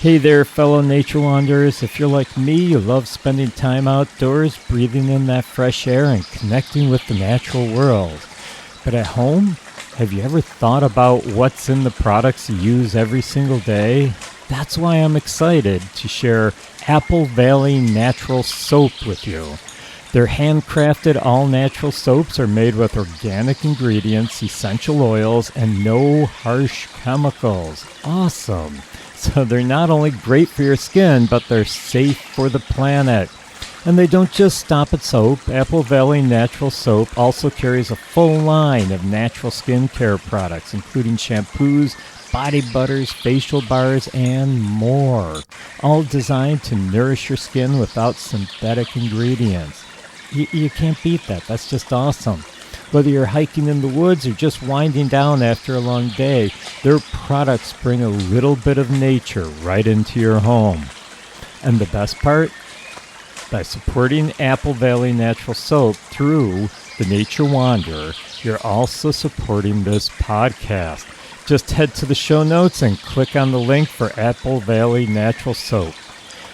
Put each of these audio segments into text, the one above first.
Hey there, fellow nature wanderers. If you're like me, you love spending time outdoors, breathing in that fresh air, and connecting with the natural world. But at home, have you ever thought about what's in the products you use every single day? That's why I'm excited to share Apple Valley Natural Soap with you. Their handcrafted all-natural soaps are made with organic ingredients, essential oils, and no harsh chemicals. Awesome! So they're not only great for your skin, but they're safe for the planet. And they don't just stop at soap. Apple Valley Natural Soap also carries a full line of natural skincare products, including shampoos, body butters, facial bars, and more. All designed to nourish your skin without synthetic ingredients. You can't beat that. That's just awesome. Whether you're hiking in the woods or just winding down after a long day, their products bring a little bit of nature right into your home. And the best part? By supporting Apple Valley Natural Soap through The Nature Wanderer, you're also supporting this podcast. Just head to the show notes and click on the link for Apple Valley Natural Soap.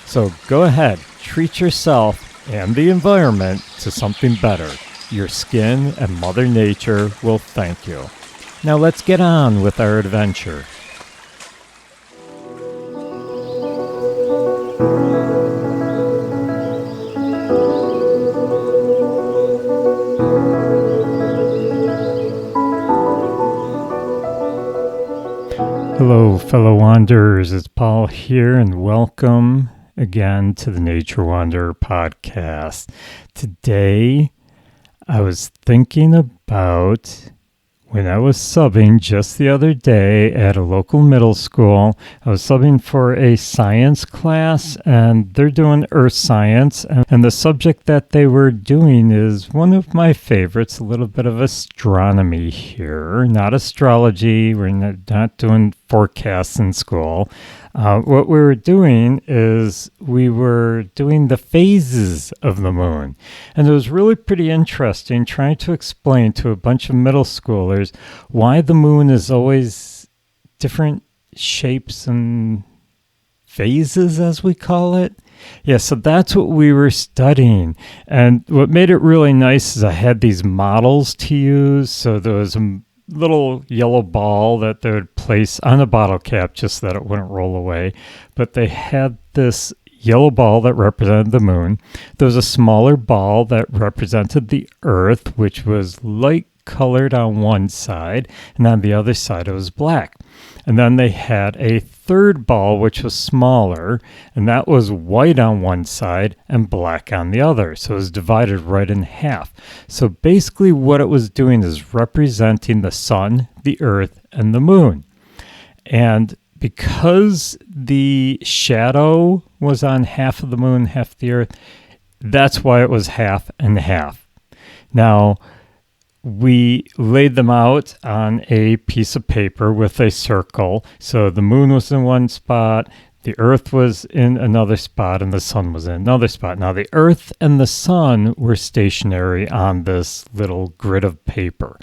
So go ahead, treat yourself and the environment to something better. Your skin and Mother Nature will thank you. Now let's get on with our adventure. Hello, fellow wanderers. It's Paul here, and welcome again to the Nature Wanderer podcast. Today, I was thinking about when I was subbing just the other day at a local middle school. I was subbing for a science class, and they're doing earth science. And the subject that they were doing is one of my favorites, a little bit of astronomy here. Not astrology. We're not doing forecasts in school. What we were doing is we were doing the phases of the moon. And it was really pretty interesting trying to explain to a bunch of middle schoolers why the moon is always different shapes and phases, as we call it. Yeah, so that's what we were studying. And what made it really nice is I had these models to use. So there was a little yellow ball that they would place on a bottle cap just so that it wouldn't roll away. But they had this yellow ball that represented the moon. There was a smaller ball that represented the Earth, which was light colored on one side, and on the other side it was black. And then they had a third ball, which was smaller, and that was white on one side and black on the other. So it was divided right in half. So basically what it was doing is representing the sun, the earth, and the moon. And because the shadow was on half of the moon, half the earth, that's why it was half and half. Now, we laid them out on a piece of paper with a circle. So the moon was in one spot, the earth was in another spot, and the sun was in another spot. Now the earth and the sun were stationary on this little grid of paper.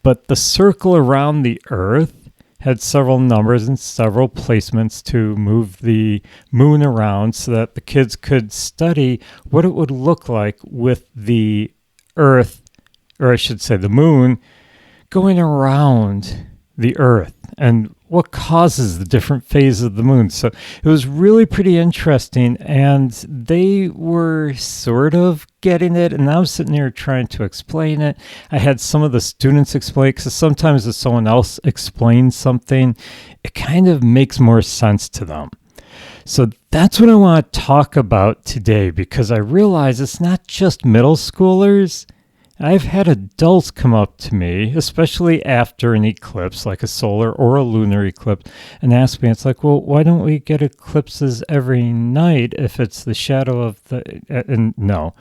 But the circle around the earth had several numbers and several placements to move the moon around so that the kids could study what it would look like with the earth, or I should say the moon, going around the earth and what causes the different phases of the moon. So it was really pretty interesting, and they were sort of getting it, and I was sitting there trying to explain it. I had some of the students explain it, because sometimes if someone else explains something, it kind of makes more sense to them. So that's what I want to talk about today, because I realize it's not just middle schoolers. I've had adults come up to me, especially after an eclipse, like a solar or a lunar eclipse, and ask me, it's like, well, why don't we get eclipses every night if it's the shadow of the... And no,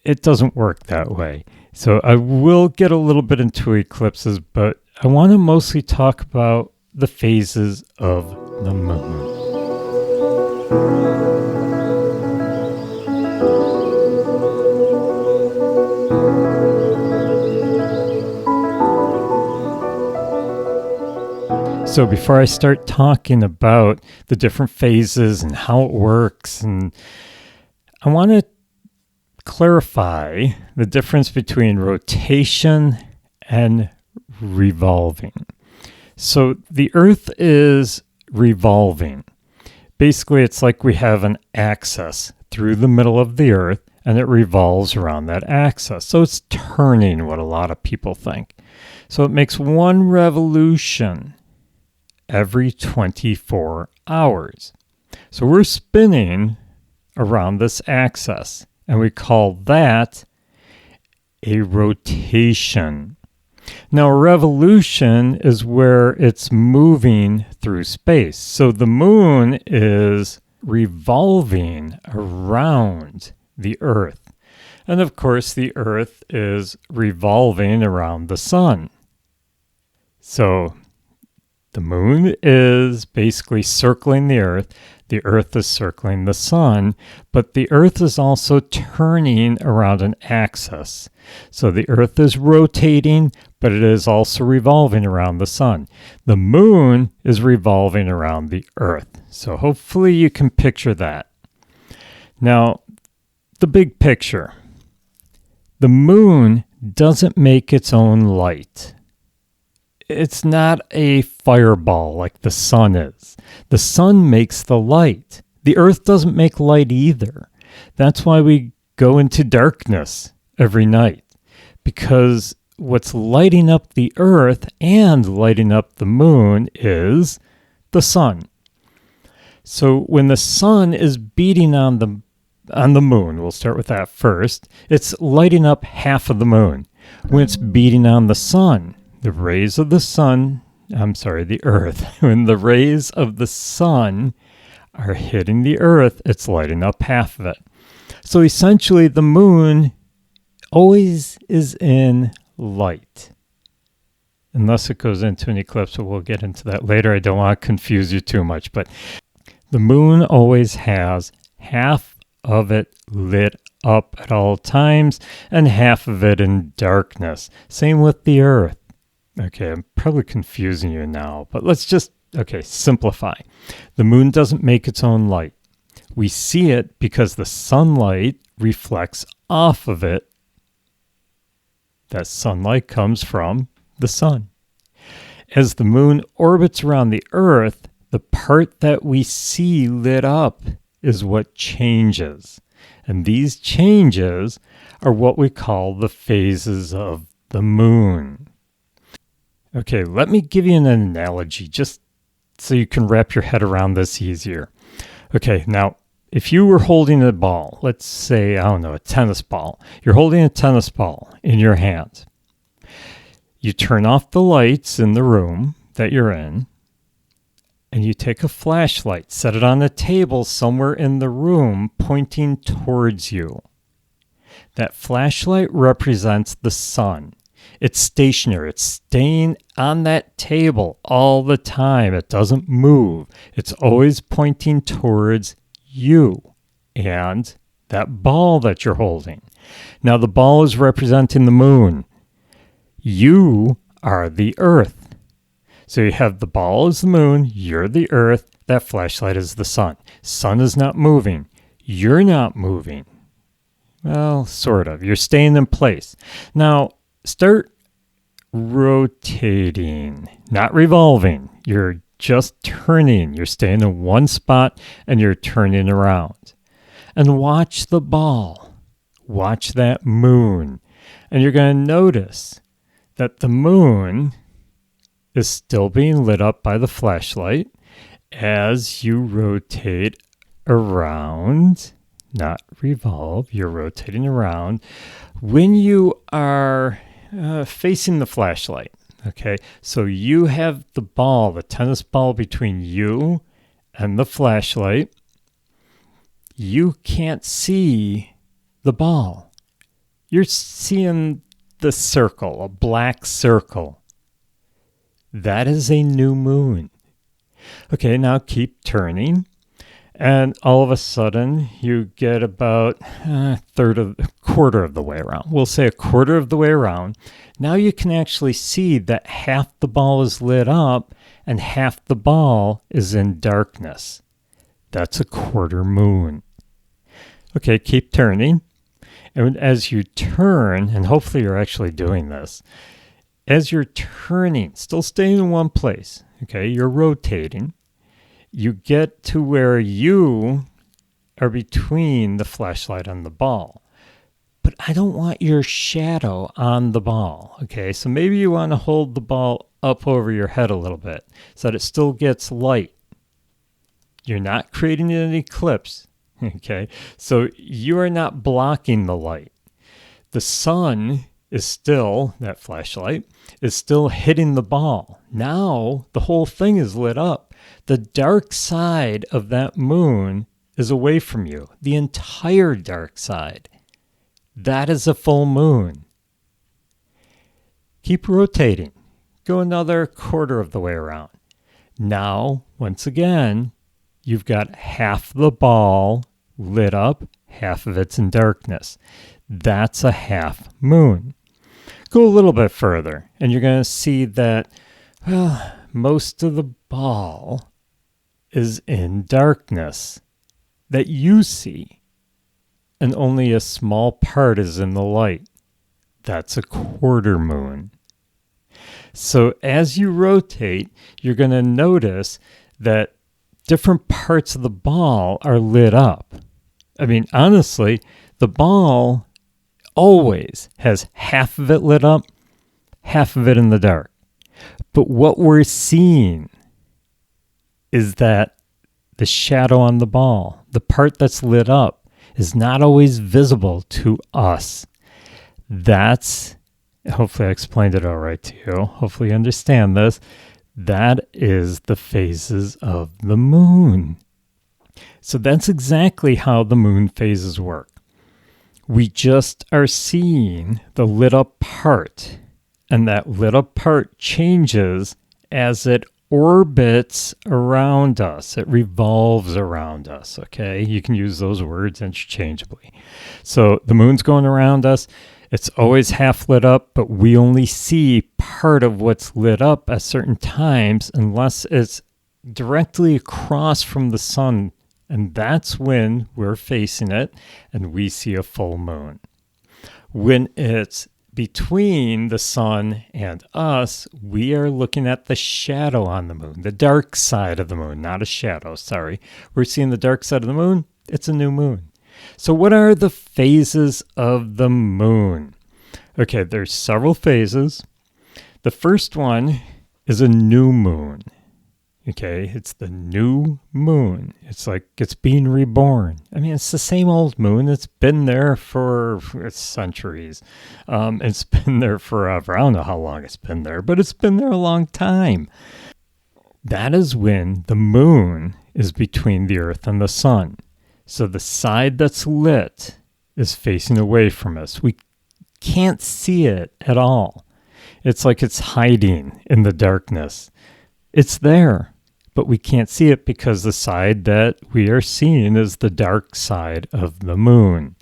it doesn't work that way. So I will get a little bit into eclipses, but I want to mostly talk about the phases of the moon. So before I start talking about the different phases and how it works, and I want to clarify the difference between rotation and revolving. So the Earth is revolving. Basically, it's like we have an axis through the middle of the Earth, and it revolves around that axis. So it's turning, what a lot of people think. So it makes one revolution every 24 hours. So we're spinning around this axis, and we call that a rotation. Now, a revolution is where it's moving through space. So the moon is revolving around the Earth. And of course, the Earth is revolving around the sun. So the moon is basically circling the Earth is circling the sun, but the Earth is also turning around an axis. So the Earth is rotating, but it is also revolving around the sun. The moon is revolving around the Earth. So hopefully you can picture that. Now, the big picture. The moon doesn't make its own light. It's not a fireball like the sun is. The sun makes the light. The Earth doesn't make light either. That's why we go into darkness every night, because what's lighting up the Earth and lighting up the moon is the sun. So when the sun is beating on the moon, we'll start with that first, it's lighting up half of the moon. When it's beating on the sun, the rays of the sun, the Earth, when the rays of the sun are hitting the Earth, it's lighting up half of it. So essentially, the moon always is in light, unless it goes into an eclipse, but we'll get into that later. I don't want to confuse you too much, but the moon always has half of it lit up at all times and half of it in darkness. Same with the Earth. Okay, I'm probably confusing you now, but let's just, simplify. The moon doesn't make its own light. We see it because the sunlight reflects off of it. That sunlight comes from the sun. As the moon orbits around the Earth, the part that we see lit up is what changes. And these changes are what we call the phases of the moon. Okay, let me give you an analogy just so you can wrap your head around this easier. Okay, now, if you were holding a ball, let's say, a tennis ball. You're holding a tennis ball in your hand. You turn off the lights in the room that you're in, and you take a flashlight, set it on a table somewhere in the room pointing towards you. That flashlight represents the sun. It's stationary. It's staying on that table all the time. It doesn't move. It's always pointing towards you and that ball that you're holding. Now, the ball is representing the moon. You are the Earth. So you have the ball is the moon. You're the Earth. That flashlight is the sun. Sun is not moving. You're not moving. Well, sort of. You're staying in place. Now, start rotating, not revolving. You're just turning. You're staying in one spot and you're turning around. And watch the ball. Watch that moon. And you're going to notice that the moon is still being lit up by the flashlight as you rotate around. Not revolve, you're rotating around. When you are facing the flashlight, okay, so you have the ball, the tennis ball between you and the flashlight. You can't see the ball. You're seeing the circle, a black circle. That is a new moon. Okay, now keep turning. And all of a sudden, you get about quarter of the way around. We'll say a quarter of the way around. Now you can actually see that half the ball is lit up and half the ball is in darkness. That's a quarter moon. Okay, keep turning. And as you turn, and hopefully you're actually doing this, as you're turning, still staying in one place, okay, you're rotating. You get to where you are between the flashlight and the ball. But I don't want your shadow on the ball, okay? So maybe you want to hold the ball up over your head a little bit so that it still gets light. You're not creating an eclipse, okay? So you are not blocking the light. The sun is still, that flashlight, is still hitting the ball. Now the whole thing is lit up. The dark side of that moon is away from you. The entire dark side. That is a full moon. Keep rotating. Go another quarter of the way around. Now, once again, you've got half the ball lit up, half of it's in darkness. That's a half moon. Go a little bit further, and you're going to see that, well, most of the ball is in darkness that you see, and only a small part is in the light. That's a quarter moon. So as you rotate, you're going to notice that different parts of the ball are lit up. I mean, honestly, the ball always has half of it lit up, half of it in the dark. But what we're seeing is that the shadow on the ball, the part that's lit up, is not always visible to us. That's, hopefully I explained it all right to you. Hopefully you understand this. That is the phases of the moon. So that's exactly how the moon phases work. We just are seeing the lit up part, and that lit up part changes as it orbits around us. It revolves around us, okay? You can use those words interchangeably. So the moon's going around us. It's always half lit up, but we only see part of what's lit up at certain times unless it's directly across from the sun. And that's when we're facing it and we see a full moon. When it's between the sun and us, we are looking at the shadow on the moon, the dark side of the moon, not a shadow, sorry. We're seeing the dark side of the moon. It's a new moon. So what are the phases of the moon? Okay, there's several phases. The first one is a new moon. Okay, it's the new moon. It's like it's being reborn. I mean, it's the same old moon. It's been there for centuries. It's been there forever. I don't know how long it's been there, but it's been there a long time. That is when the moon is between the earth and the sun. So the side that's lit is facing away from us. We can't see it at all. It's like it's hiding in the darkness. It's there, but we can't see it because the side that we are seeing is the dark side of the moon.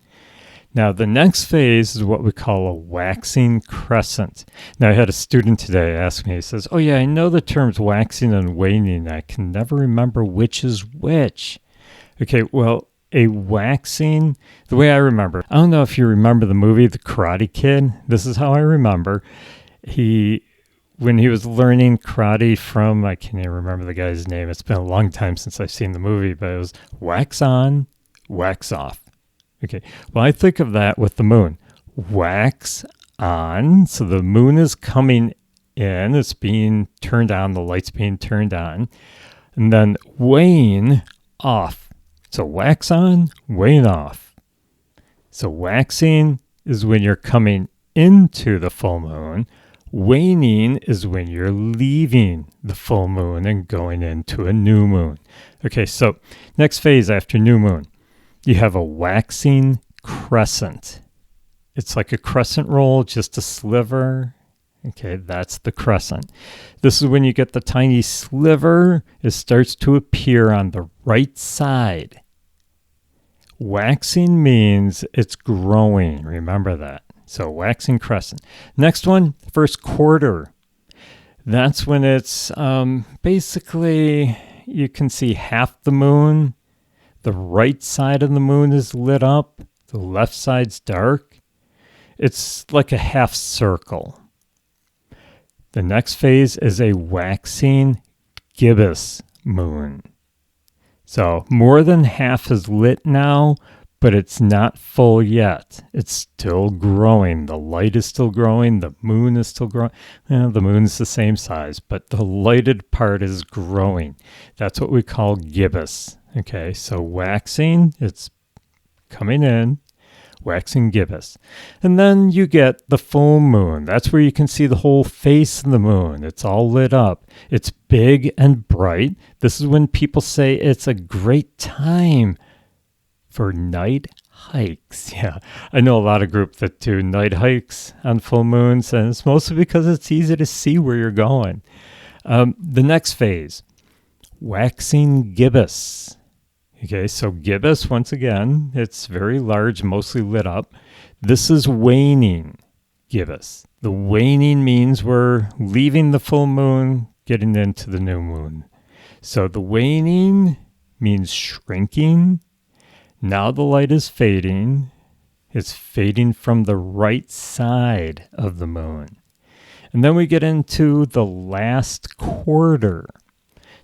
Now, the next phase is what we call a waxing crescent. Now, I had a student today ask me, he says, oh yeah, I know the terms waxing and waning. I can never remember which is which. Okay, well, a waxing, the way I remember, I don't know if you remember the movie The Karate Kid. This is how I remember. When he was learning karate from, I can't even remember the guy's name. It's been a long time since I've seen the movie, but it was wax on, wax off. Okay, well, I think of that with the moon. Wax on, so the moon is coming in, it's being turned on, the light's being turned on, and then wane off. So wax on, wane off. So waxing is when you're coming into the full moon. Waning is when you're leaving the full moon and going into a new moon. Okay, so next phase after new moon, you have a waxing crescent. It's like a crescent roll, just a sliver. Okay, that's the crescent. This is when you get the tiny sliver. It starts to appear on the right side. Waxing means it's growing. Remember that. So waxing crescent. Next one, first quarter. That's when it's basically, you can see half the moon. The right side of the moon is lit up. The left side's dark. It's like a half circle. The next phase is a waxing gibbous moon. So more than half is lit now, but it's not full yet. It's still growing. The light is still growing. The moon is still growing. The moon's the same size, but the lighted part is growing. That's what we call gibbous. Okay, so waxing, it's coming in. Waxing gibbous. And then you get the full moon. That's where you can see the whole face of the moon. It's all lit up. It's big and bright. This is when people say it's a great time for night hikes. Yeah, I know a lot of groups that do night hikes on full moons, and it's mostly because it's easy to see where you're going. The next phase, waxing gibbous. Okay, so gibbous, once again, it's very large, mostly lit up. This is waning gibbous. The waning means we're leaving the full moon, getting into the new moon. So the waning means shrinking. Now the light is fading. It's fading from the right side of the moon. And then we get into the last quarter.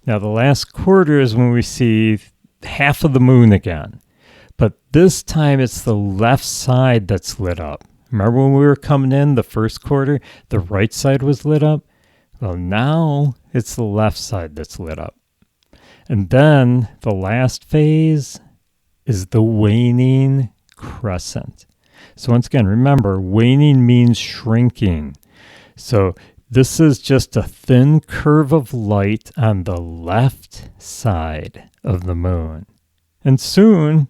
Now the last quarter is when we see half of the moon again. But this time it's the left side that's lit up. Remember when we were coming in the first quarter, the right side was lit up? Well, now it's the left side that's lit up. And then the last phase is the waning crescent. So once again, remember, waning means shrinking. So this is just a thin curve of light on the left side of the moon. And soon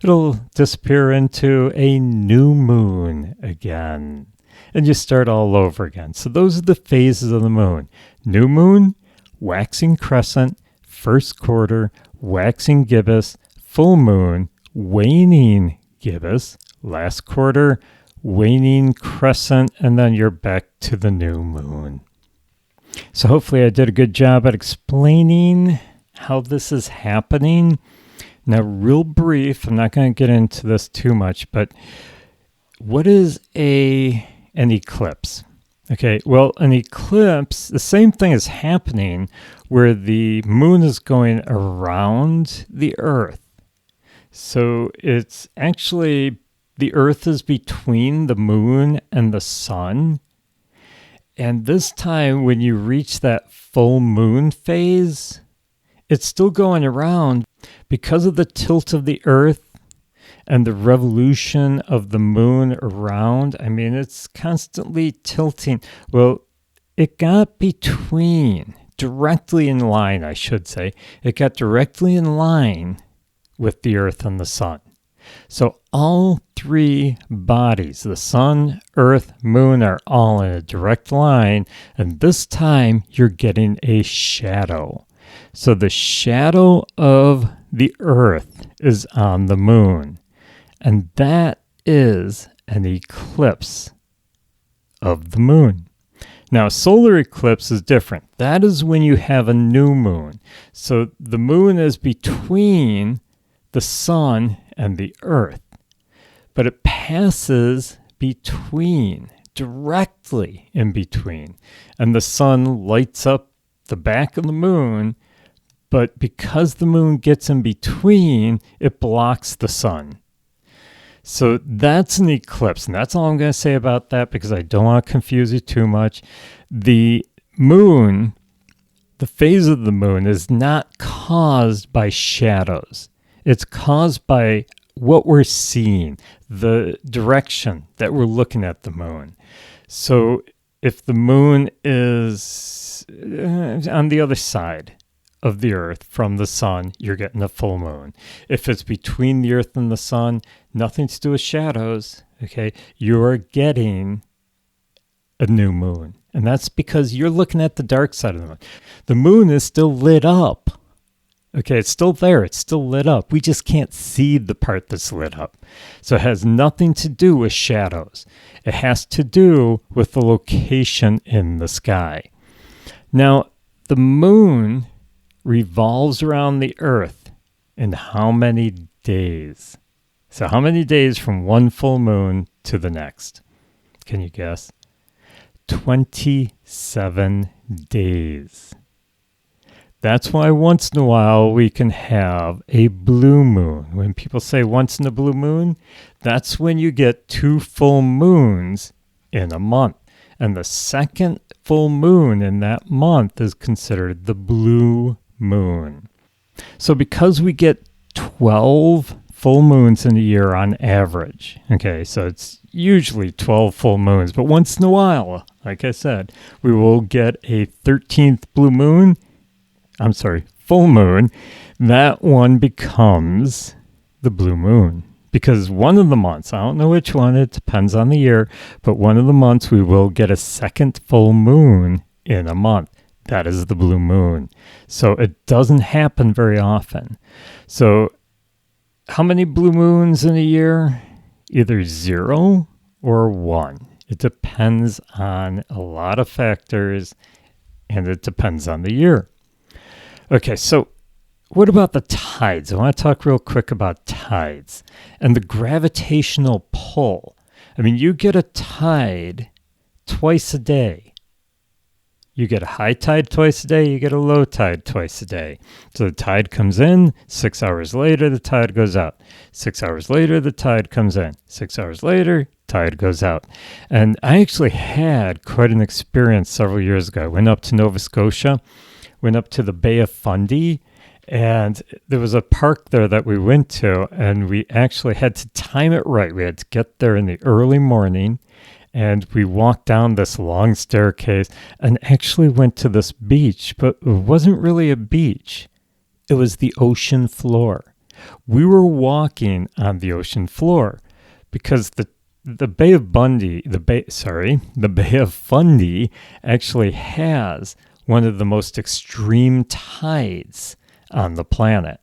it'll disappear into a new moon again. And you start all over again. So those are the phases of the moon. New moon, waxing crescent, first quarter, waxing gibbous, full moon, waning gibbous, last quarter, waning crescent, and then you're back to the new moon. So hopefully I did a good job at explaining how this is happening. Now, real brief, I'm not going to get into this too much, but what is an eclipse? Okay, well, an eclipse, the same thing is happening where the moon is going around the earth. So it's actually, the earth is between the moon and the sun. And this time when you reach that full moon phase, it's still going around because of the tilt of the earth and the revolution of the moon around. I mean, it's constantly tilting. Well, it got directly in line, I should say. It got directly in line with the earth and the sun. So all three bodies, the sun, earth, moon, are all in a direct line. And this time you're getting a shadow. So the shadow of the earth is on the moon. And that is an eclipse of the moon. Now, a solar eclipse is different. That is when you have a new moon. So the moon is between the sun and the earth. But it passes between, directly in between. And the sun lights up the back of the moon. But because the moon gets in between, it blocks the sun. So that's an eclipse, and that's all I'm going to say about that because I don't want to confuse you too much. The moon, the phase of the moon, is not caused by shadows. It's caused by what we're seeing, the direction that we're looking at the moon. So if the moon is on the other side of the earth from the sun, you're getting a full moon. If it's between the earth and the sun, nothing to do with shadows, okay? You're getting a new moon. And that's because you're looking at the dark side of the moon. The moon is still lit up. Okay, it's still there. It's still lit up. We just can't see the part that's lit up. So it has nothing to do with shadows. It has to do with the location in the sky. Now, the moon revolves around the Earth in how many days? So how many days from one full moon to the next? Can you guess? 27 days. That's why once in a while we can have a blue moon. When people say once in a blue moon, that's when you get 2 full moons in a month. And the second full moon in that month is considered the blue moon. So because we get 12 full moons in a year on average, okay, so it's usually 12 full moons, but once in a while, like I said, we will get a 13th full moon. That one becomes the blue moon. Because one of the months, I don't know which one, it depends on the year, but one of the months we will get a second full moon in a month. That is the blue moon. So it doesn't happen very often. So how many blue moons in a year? Either 0 or 1. It depends on a lot of factors, and it depends on the year. Okay, so what about the tides? I want to talk real quick about tides and the gravitational pull. I mean, you get a tide twice a day. You get a high tide twice a day, you get a low tide twice a day. So the tide comes in, 6 hours later, the tide goes out. 6 hours later, the tide comes in. 6 hours later, tide goes out. And I actually had quite an experience several years ago. I went up to Nova Scotia, went up to the Bay of Fundy, and there was a park there that we went to, and we actually had to time it right. We had to get there in the early morning, and we walked down this long staircase and actually went to this beach, but it wasn't really a beach. It was the ocean floor. We were walking on the ocean floor because the Bay of Fundy, the Bay of Fundy actually has one of the most extreme tides on the planet.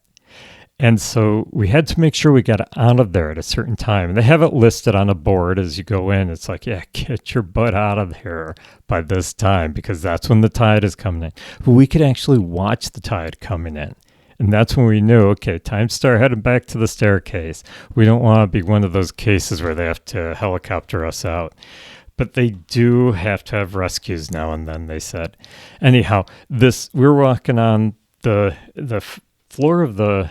And so we had to make sure we got out of there at a certain time. And they have it listed on a board as you go in. It's like, yeah, get your butt out of here by this time because that's when the tide is coming in. But we could actually watch the tide coming in. And that's when we knew, okay, time to start heading back to the staircase. We don't want to be one of those cases where they have to helicopter us out. But they do have to have rescues now and then, they said. Anyhow, we're walking on the floor of the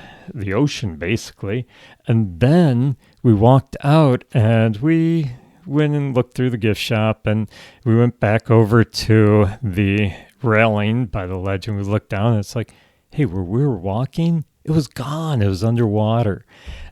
ocean, basically. And then we walked out and we went and looked through the gift shop and we went back over to the railing by the ledge and we looked down and it's like, hey, where we were walking, it was gone. It was underwater.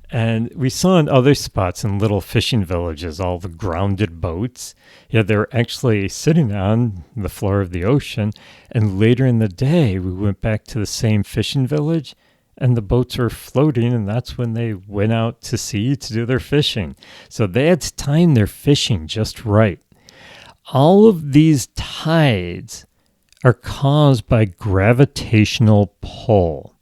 And we saw in other spots in little fishing villages, all the grounded boats. Yeah, they were actually sitting on the floor of the ocean. And later in the day, we went back to the same fishing village and the boats were floating. And that's when they went out to sea to do their fishing. So they had to time their fishing just right. All of these tides are caused by gravitational pull.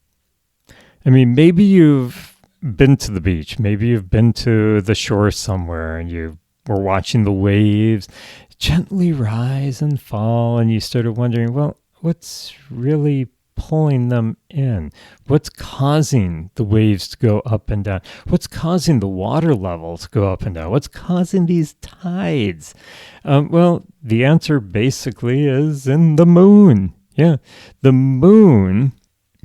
I mean, maybe you've been to the beach. Maybe you've been to the shore somewhere and you were watching the waves gently rise and fall and you started wondering, well, what's really pulling them in? What's causing the waves to go up and down? What's causing the water level to go up and down? What's causing these tides? Well, the answer basically is in the moon. Yeah, the moon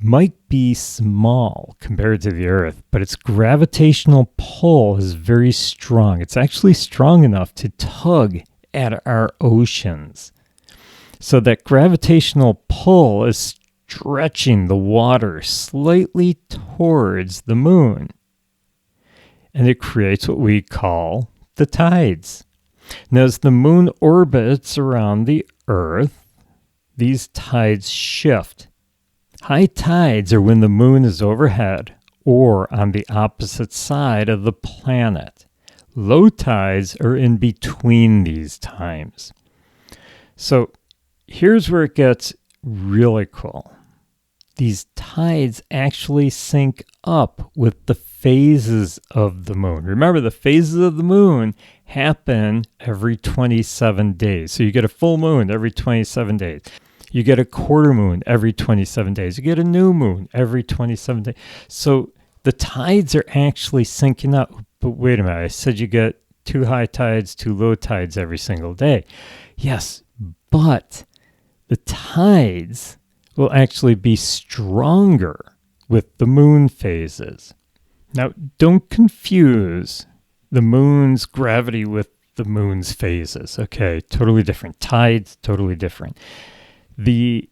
might be small compared to the Earth, but its gravitational pull is very strong. It's actually strong enough to tug at our oceans. So that gravitational pull is stretching the water slightly towards the moon. And it creates what we call the tides. Now, as the moon orbits around the Earth, these tides shift. High tides are when the moon is overhead or on the opposite side of the planet. Low tides are in between these times. So here's where it gets really cool. These tides actually sync up with the phases of the moon. Remember, the phases of the moon happen every 27 days. So you get a full moon every 27 days. You get a quarter moon every 27 days. You get a new moon every 27 days. So the tides are actually syncing up. But wait a minute, I said you get 2 high tides, 2 low tides every single day. Yes, but the tides will actually be stronger with the moon phases. Now, don't confuse the moon's gravity with the moon's phases. Okay, totally different. Tides, totally different. They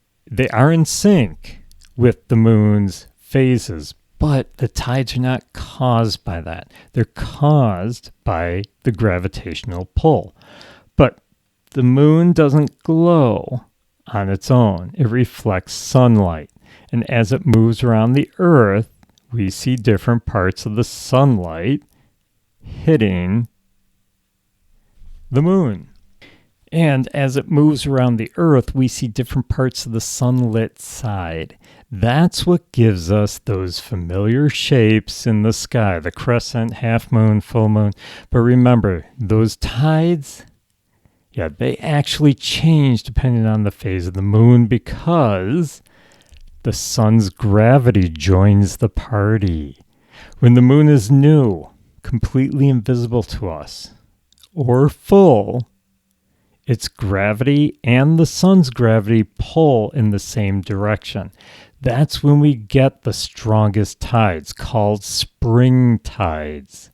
are in sync with the moon's phases, but the tides are not caused by that. They're caused by the gravitational pull. But the moon doesn't glow on its own. It reflects sunlight. And as it moves around the Earth, we see different parts of the sunlight hitting the moon. And as it moves around the Earth, we see different parts of the sunlit side. That's what gives us those familiar shapes in the sky, the crescent, half moon, full moon. But remember, those tides, they actually change depending on the phase of the moon because the sun's gravity joins the party. When the moon is new, completely invisible to us, or full, its gravity and the sun's gravity pull in the same direction. That's when we get the strongest tides, called spring tides.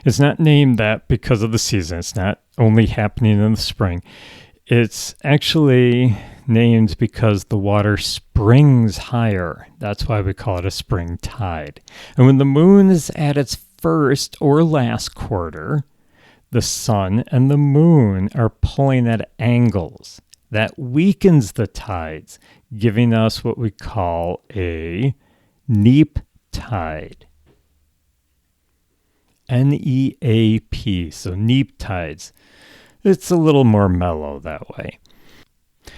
It's not named that because of the season. It's not only happening in the spring. It's actually named because the water springs higher. That's why we call it a spring tide. And when the moon is at its first or last quarter, the sun and the moon are pulling at angles. That weakens the tides, giving us what we call a neap tide. N-E-A-P, so neap tides. It's a little more mellow that way.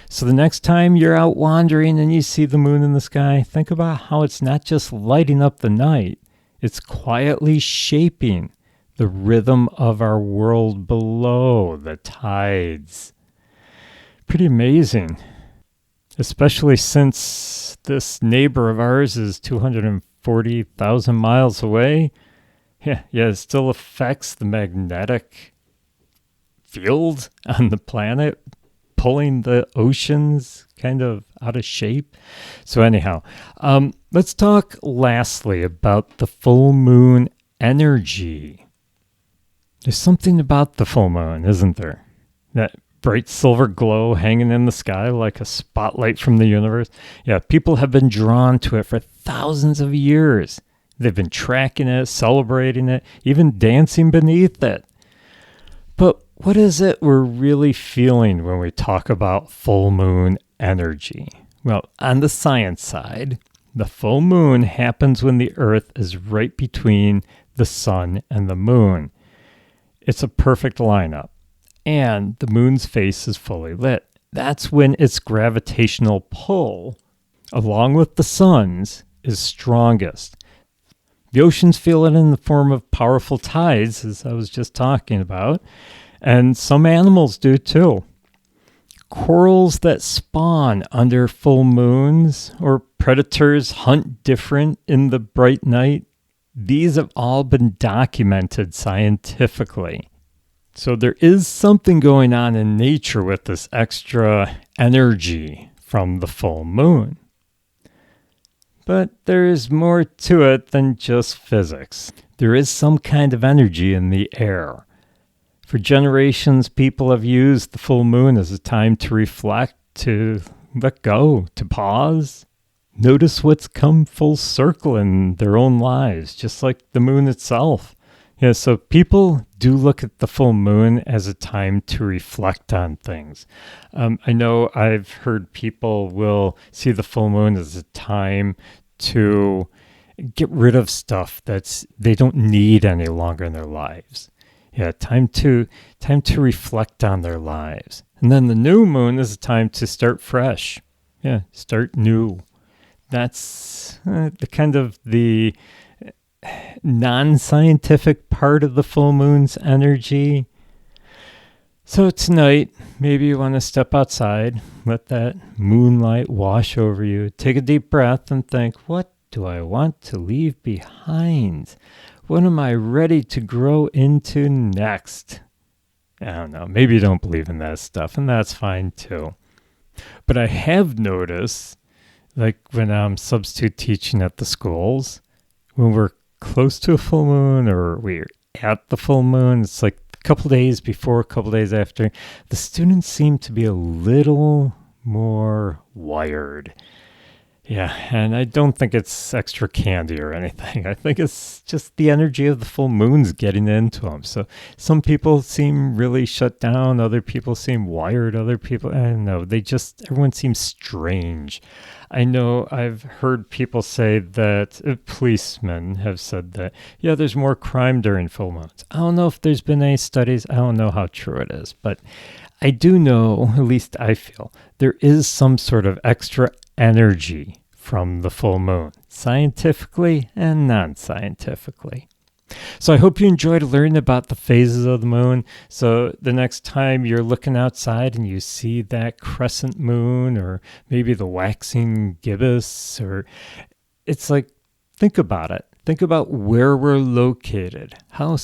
So the next time you're out wandering and you see the moon in the sky, think about how it's not just lighting up the night, it's quietly shaping the rhythm of our world below, the tides. Pretty amazing, especially since this neighbor of ours is 240,000 miles away. Yeah, it still affects the magnetic field on the planet, pulling the oceans kind of out of shape. So anyhow, let's talk lastly about the full moon energy. There's something about the full moon, isn't there? That bright silver glow hanging in the sky like a spotlight from the universe. Yeah, people have been drawn to it for thousands of years. They've been tracking it, celebrating it, even dancing beneath it. But what is it we're really feeling when we talk about full moon energy? Well, on the science side, the full moon happens when the Earth is right between the sun and the moon. It's a perfect lineup, and the moon's face is fully lit. That's when its gravitational pull, along with the sun's, is strongest. The oceans feel it in the form of powerful tides, as I was just talking about, and some animals do too. Corals that spawn under full moons, or predators hunt different in the bright night, these have all been documented scientifically. So there is something going on in nature with this extra energy from the full moon. But there is more to it than just physics. There is some kind of energy in the air. For generations, people have used the full moon as a time to reflect, to let go, to pause. Notice what's come full circle in their own lives, just like the moon itself. Yeah, so people do look at the full moon as a time to reflect on things. I know I've heard people will see the full moon as a time to get rid of stuff they don't need any longer in their lives. Yeah, time to reflect on their lives. And then the new moon is a time to start fresh. Yeah, start new. That's the kind of the non-scientific part of the full moon's energy. So tonight, maybe you want to step outside, let that moonlight wash over you, take a deep breath and think, what do I want to leave behind? What am I ready to grow into next? I don't know. Maybe you don't believe in that stuff, and that's fine too. But I have noticed, like when I'm substitute teaching at the schools, when we're close to a full moon or we're at the full moon, it's like a couple days before, a couple days after, the students seem to be a little more wired. Yeah, and I don't think it's extra candy or anything. I think it's just the energy of the full moon's getting into them. So some people seem really shut down. Other people seem wired. Other people, I don't know. Everyone seems strange. I know I've heard people say that, policemen have said that, yeah, there's more crime during full moons. I don't know if there's been any studies. I don't know how true it is. But I do know, at least I feel, there is some sort of extra energy from the full moon, scientifically and non-scientifically. So I hope you enjoyed learning about the phases of the moon. So the next time you're looking outside and you see that crescent moon or maybe the waxing gibbous, or it's like, think about it. Think about where we're located, how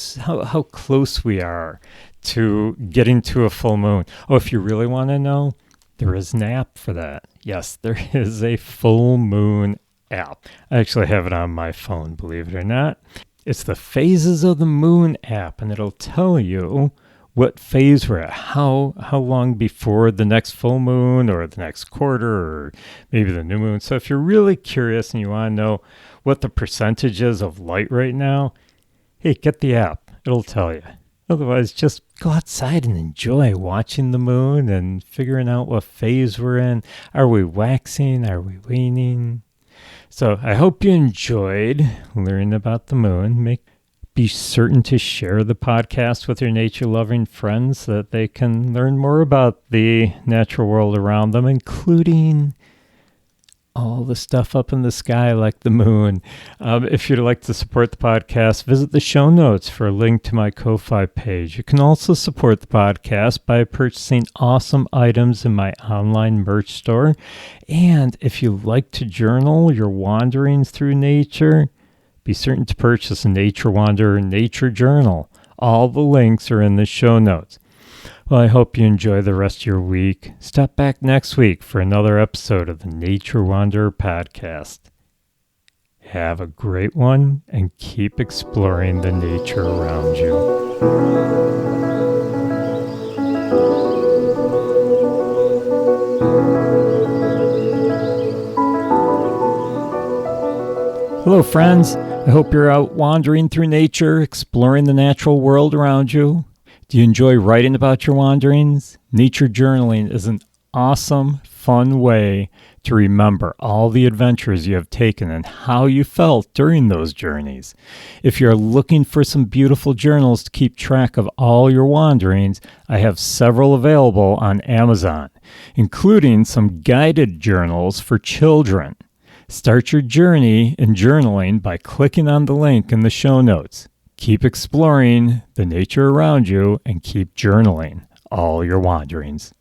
close we are to getting to a full moon. Oh, if you really want to know, there is an app for that. Yes, there is a full moon app. I actually have it on my phone, believe it or not. It's the Phases of the Moon app, and it'll tell you what phase we're at, how long before the next full moon or the next quarter or maybe the new moon. So if you're really curious and you want to know what the percentage is of light right now, hey, get the app. It'll tell you. Otherwise, just go outside and enjoy watching the moon and figuring out what phase we're in. Are we waxing? Are we waning? So I hope you enjoyed learning about the moon. Be certain to share the podcast with your nature-loving friends so that they can learn more about the natural world around them, including all the stuff up in the sky like the moon. If you'd like to support the podcast, visit the show notes for a link to my Ko-Fi page. You can also support the podcast by purchasing awesome items in my online merch store. And if you like to journal your wanderings through nature, be certain to purchase a Nature Wanderer Nature Journal. All the links are in the show notes. Well, I hope you enjoy the rest of your week. Stop back next week for another episode of the Nature Wanderer podcast. Have a great one and keep exploring the nature around you. Hello, friends. I hope you're out wandering through nature, exploring the natural world around you. Do you enjoy writing about your wanderings? Nature journaling is an awesome, fun way to remember all the adventures you have taken and how you felt during those journeys. If you're looking for some beautiful journals to keep track of all your wanderings, I have several available on Amazon, including some guided journals for children. Start your journey in journaling by clicking on the link in the show notes. Keep exploring the nature around you and keep journaling all your wanderings.